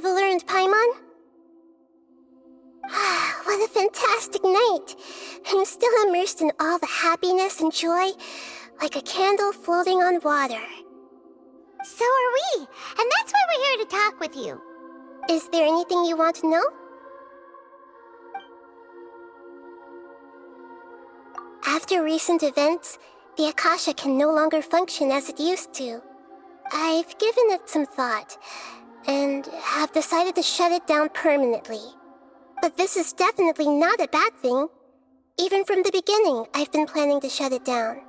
traveler and Paimon? What a fantastic night! I'm still immersed in all the happiness and joy, like a candle floating on water. So are we, and that's why we're here to talk with you. Is there anything you want to know? After recent events, the Akasha can no longer function as it used to. I've given it some thought, and have decided to shut it down permanently. But this is definitely not a bad thing. Even from the beginning, I've been planning to shut it down.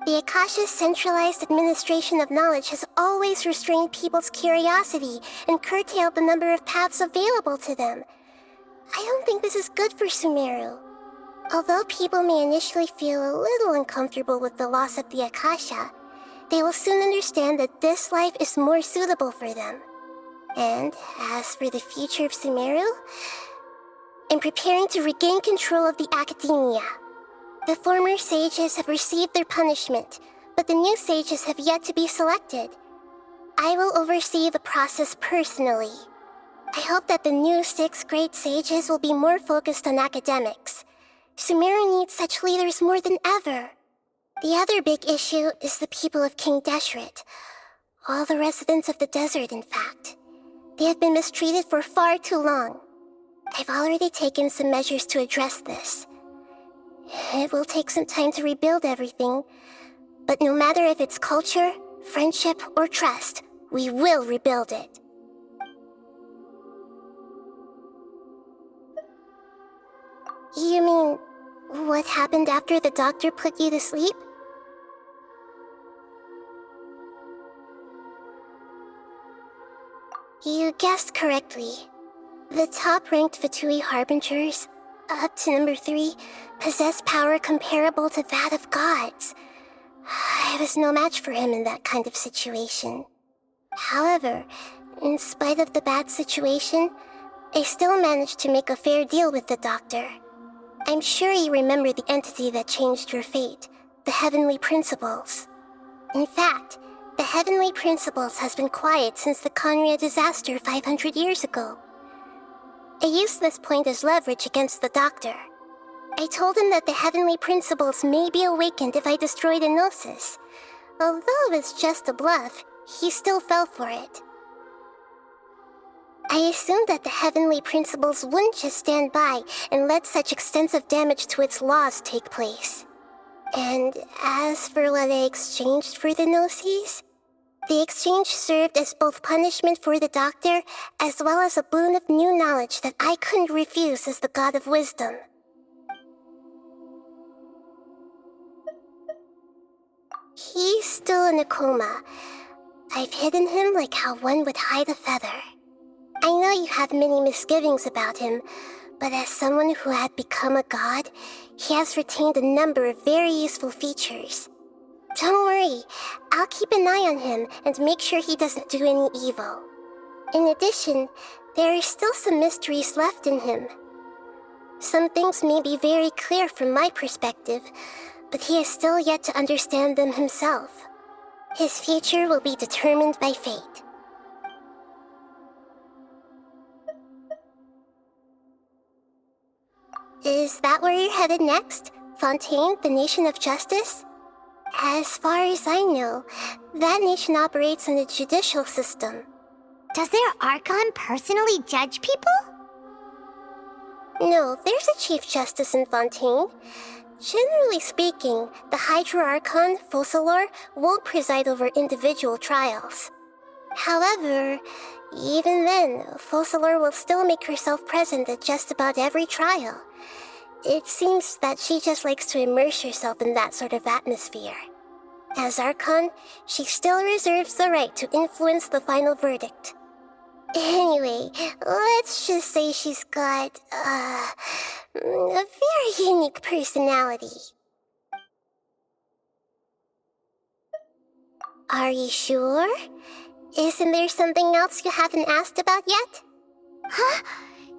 The Akasha's centralized administration of knowledge has always restrained people's curiosity and curtailed the number of paths available to them. I don't think this is good for Sumeru. Although people may initially feel a little uncomfortable with the loss of the Akasha, they will soon understand that this life is more suitable for them. And as for the future of Sumeru, I'm preparing to regain control of the academia. The former sages have received their punishment, but the new sages have yet to be selected. I will oversee the process personally. I hope that the new 6th grade sages will be more focused on academics. Sumeru needs such leaders more than ever. The other big issue is the people of King Deshret. All the residents of the desert, in fact. They have been mistreated for far too long. I've already taken some measures to address this. It will take some time to rebuild everything, but no matter if it's culture, friendship, or trust, we will rebuild it. You mean, what happened after the doctor put you to sleep? You guessed correctly. The top-ranked Fatui Harbingers, up to number 3, possess power comparable to that of gods. I was no match for him in that kind of situation. However, in spite of the bad situation, I still managed to make a fair deal with the doctor. I'm sure you remember the entity that changed your fate, the Heavenly Principles. In fact, the Heavenly Principles has been quiet since the Conria disaster 500 years ago. I used this point as leverage against the doctor. I told him that the Heavenly Principles may be awakened if I destroyed Enosis. Although it's just a bluff, he still fell for it. I assumed that the Heavenly Principles wouldn't just stand by and let such extensive damage to its laws take place. And as for what I exchanged for the Gnosis, the exchange served as both punishment for the doctor, as well as a boon of new knowledge that I couldn't refuse as the god of wisdom. He's still in a coma. I've hidden him like how one would hide a feather. I know you have many misgivings about him, but as someone who had become a god, he has retained a number of very useful features. Don't worry, I'll keep an eye on him and make sure he doesn't do any evil. In addition, there are still some mysteries left in him. Some things may be very clear from my perspective, but he has still yet to understand them himself. His future will be determined by fate. Is that where you're headed next? Fontaine, the Nation of Justice? As far as I know, that nation operates in a judicial system. Does their Archon personally judge people? No, there's a Chief Justice in Fontaine. Generally speaking, the Hydra Archon, Focalor, won't preside over individual trials. However, even then, Focalor will still make herself present at just about every trial. It seems that she just likes to immerse herself in that sort of atmosphere. As Archon, she still reserves the right to influence the final verdict. Anyway, let's just say she's got, a very unique personality. Are you sure? Isn't there something else you haven't asked about yet? Huh?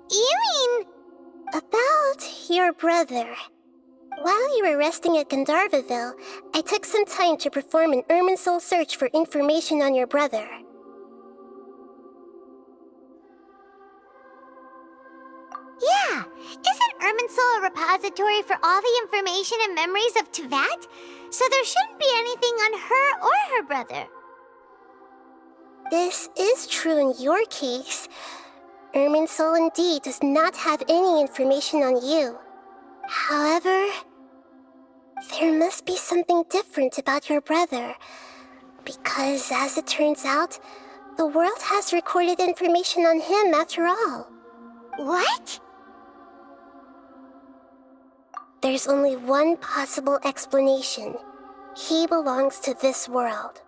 You mean... About your brother. While you were resting at Gandharvaville, I took some time to perform an Irminsul search for information on your brother. Isn't Irminsul a repository for all the information and memories of Teyvat? So there shouldn't be anything on her or her brother. This is true in your case. Irminsul indeed does not have any information on you. However, there must be something different about your brother. Because, as it turns out, the world has recorded information on him after all. What? There's only one possible explanation. He belongs to this world.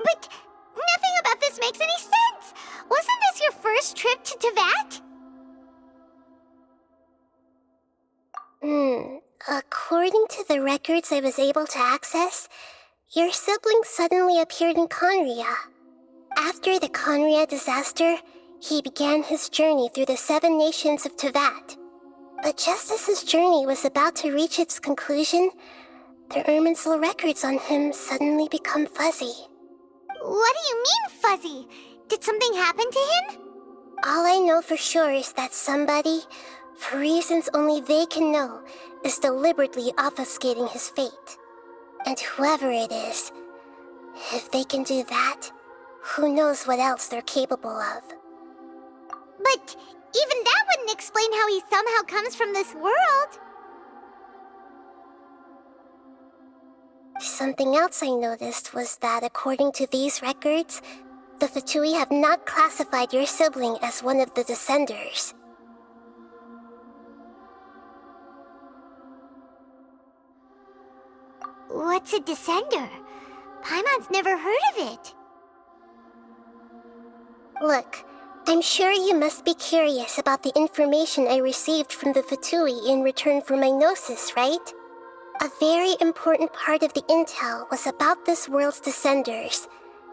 But nothing about this makes any sense! Wasn't this your first trip to Teyvat? According to the records I was able to access, your sibling suddenly appeared in Conria. After the Conria disaster, he began his journey through the 7 nations of Teyvat. But just as his journey was about to reach its conclusion, the Irminsul records on him suddenly become fuzzy. What do you mean, fuzzy? Did something happen to him? All I know for sure is that somebody, for reasons only they can know, is deliberately obfuscating his fate. And whoever it is, if they can do that, who knows what else they're capable of. But even that wouldn't explain how he somehow comes from this world. Something else I noticed was that according to these records, the Fatui have not classified your sibling as one of the Descenders. What's a Descender? Paimon's never heard of it. Look, I'm sure you must be curious about the information I received from the Fatui in return for my gnosis, right? A very important part of the intel was about this world's Descenders.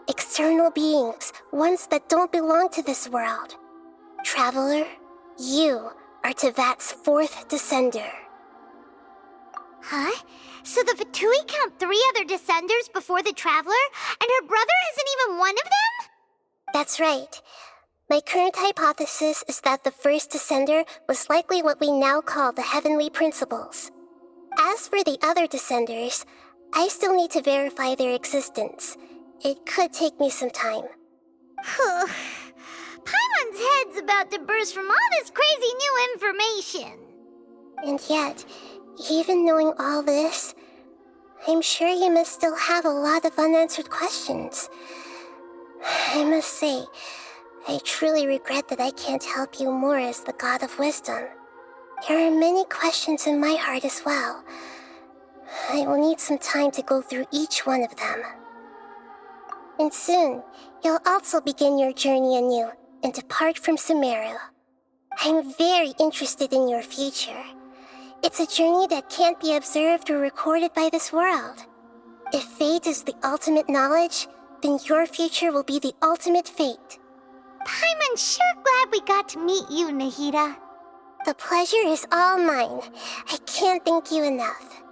External beings, ones that don't belong to this world. Traveler, you are Teyvat's 4th Descender. Huh? So the Fatui count 3 other Descenders before the Traveler, and her brother isn't even one of them? That's right. My current hypothesis is that the first Descender was likely what we now call the Heavenly Principles. As for the other Descenders, I still need to verify their existence. It could take me some time. Paimon's head's about to burst from all this crazy new information. And yet, even knowing all this, I'm sure you must still have a lot of unanswered questions. I must say, I truly regret that I can't help you more as the God of Wisdom. There are many questions in my heart as well. I will need some time to go through each one of them. And soon, you'll also begin your journey anew and depart from Sumeru. I'm very interested in your future. It's a journey that can't be observed or recorded by this world. If fate is the ultimate knowledge, then your future will be the ultimate fate. Paimon's sure glad we got to meet you, Nahida. The pleasure is all mine. I can't thank you enough.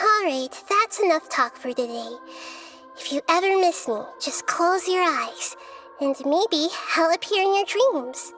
Alright, that's enough talk for today. If you ever miss me, just close your eyes, and maybe I'll appear in your dreams.